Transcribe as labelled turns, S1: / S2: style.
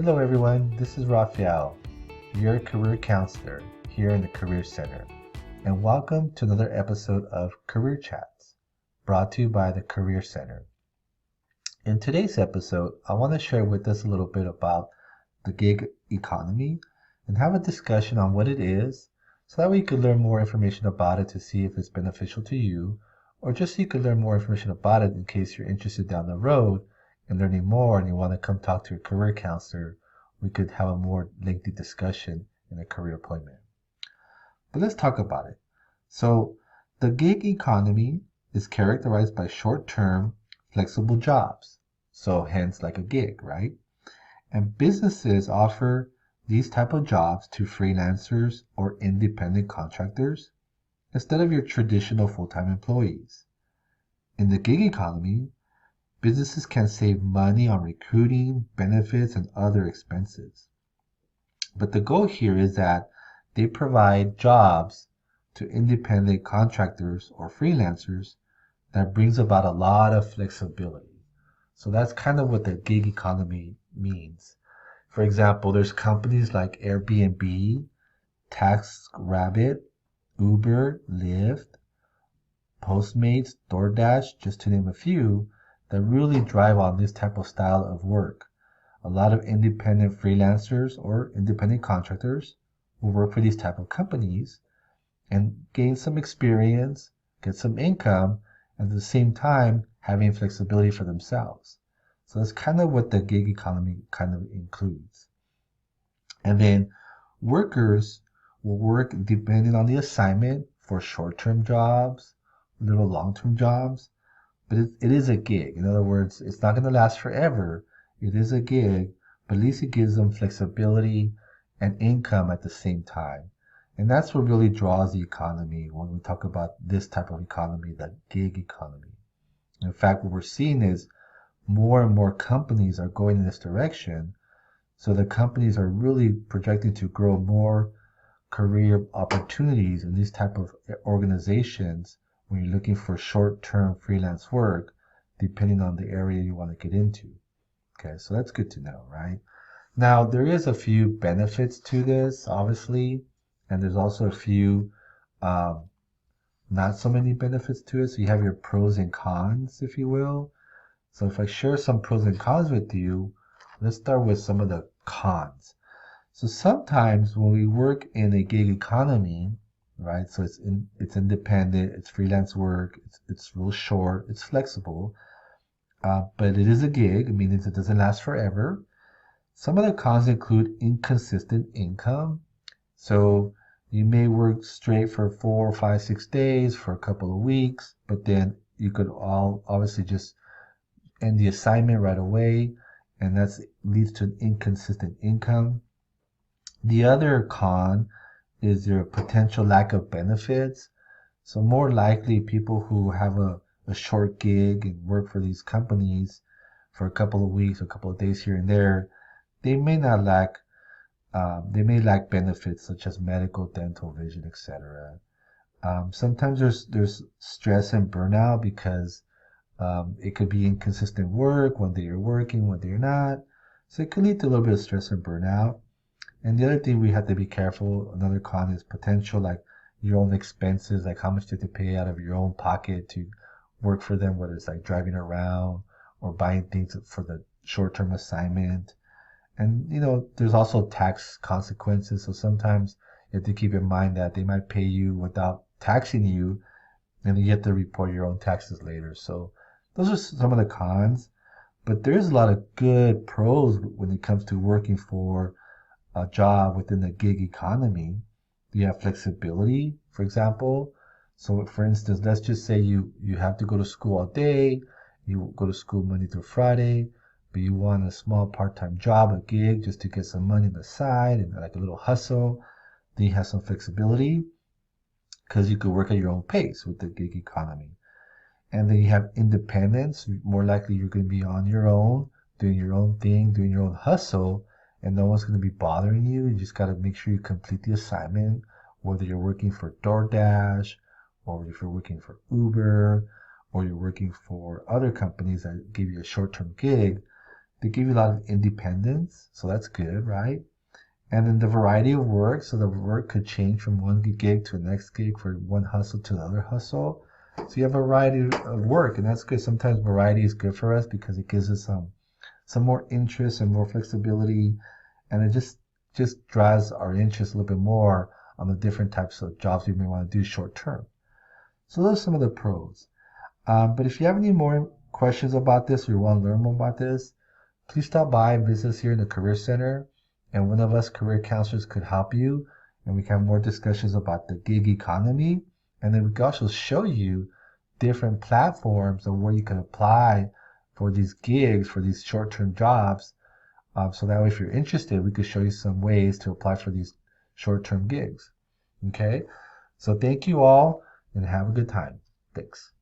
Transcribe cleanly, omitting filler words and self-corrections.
S1: Hello everyone, this is Rafael, your career counselor here in the Career Center, and welcome to another episode of Career Chats, brought to you by the Career Center. In today's episode, I want to share with us a little bit about the gig economy and have a discussion on what it is, so that way you can learn more information about it to see if it's beneficial to you, or just so you can learn more information about it in case you're interested down the road in learning more and you want to come talk to your career counselor. We could have a more lengthy discussion in a career appointment. But let's talk about it. So, the gig economy is characterized by short-term, flexible jobs. So, hence like a gig, right? And businesses offer these type of jobs to freelancers or independent contractors instead of your traditional full-time employees. In the gig economy, businesses can save money on recruiting, benefits, and other expenses. But the goal here is that they provide jobs to independent contractors or freelancers that brings about a lot of flexibility. So that's kind of what the gig economy means. For example, there's companies like Airbnb, TaskRabbit, Uber, Lyft, Postmates, DoorDash, just to name a few, that really drive on this type of style of work. A lot of independent freelancers or independent contractors will work for these type of companies and gain some experience, get some income, and at the same time having flexibility for themselves. So that's kind of what the gig economy kind of includes. And then workers will work depending on the assignment for short-term jobs, little long-term jobs, but it is a gig. In other words, it's not going to last forever. It is a gig, but at least it gives them flexibility and income at the same time. And that's what really draws the economy when we talk about this type of economy, the gig economy. In fact, what we're seeing is more and more companies are going in this direction. So the companies are really projecting to grow more career opportunities in these type of organizations when you're looking for short-term freelance work, depending on the area you want to get into. Okay, so that's good to know, right? Now, there is a few benefits to this, obviously, and there's also a few not so many benefits to it. So you have your pros and cons, if you will. So if I share some pros and cons with you, let's start with some of the cons. So sometimes when we work in a gig economy, right? So it's independent, it's freelance work, it's real short, it's flexible, but it is a gig, meaning it doesn't last forever. Some of the cons include inconsistent income. So you may work straight for 4, 5, 6 days for a couple of weeks, but then you could all obviously just end the assignment right away, and that leads to an inconsistent income. The other con is there a potential lack of benefits. So more likely people who have a short gig and work for these companies for a couple of weeks, a couple of days here and there, they may not lack they may lack benefits such as medical, dental, vision, etc. Sometimes there's stress and burnout because it could be inconsistent work. One day you're working, one day you're not. So it could lead to a little bit of stress and burnout. And the other thing we have to be careful, another con is potential like your own expenses, like how much do you have to pay out of your own pocket to work for them, whether it's like driving around or buying things for the short-term assignment. And there's also tax consequences. So sometimes you have to keep in mind that they might pay you without taxing you, and then you have to report your own taxes later. So those are some of the cons. But there's a lot of good pros when it comes to working for a job within the gig economy. You have flexibility, for example. So for instance, let's just say you have to go to school all day. You go to school Monday through Friday, but you want a small part-time job, a gig, just to get some money on the side and like a little hustle. Then you have some flexibility because you could work at your own pace with the gig economy. And then you have independence. More likely you're going to be on your own, doing your own thing, doing your own hustle, and no one's going to be bothering you. You just got to make sure you complete the assignment, whether you're working for DoorDash, or if you're working for Uber, or you're working for other companies that give you a short-term gig. They give you a lot of independence, so that's good, right? And then the variety of work, so the work could change from one gig to the next gig, for one hustle to the other hustle. So you have a variety of work, and that's good. Sometimes variety is good for us because it gives us some more interest and more flexibility, and it just drives our interest a little bit more on the different types of jobs we may want to do short term. So those are some of the pros. But if you have any more questions about this or you want to learn more about this, please stop by and visit us here in the Career Center, and one of us career counselors could help you, and we can have more discussions about the gig economy, and then we can also show you different platforms of where you can apply for these gigs, for these short-term jobs. So that way, if you're interested, we could show you some ways to apply for these short-term gigs. Okay? So thank you all, and have a good time. Thanks.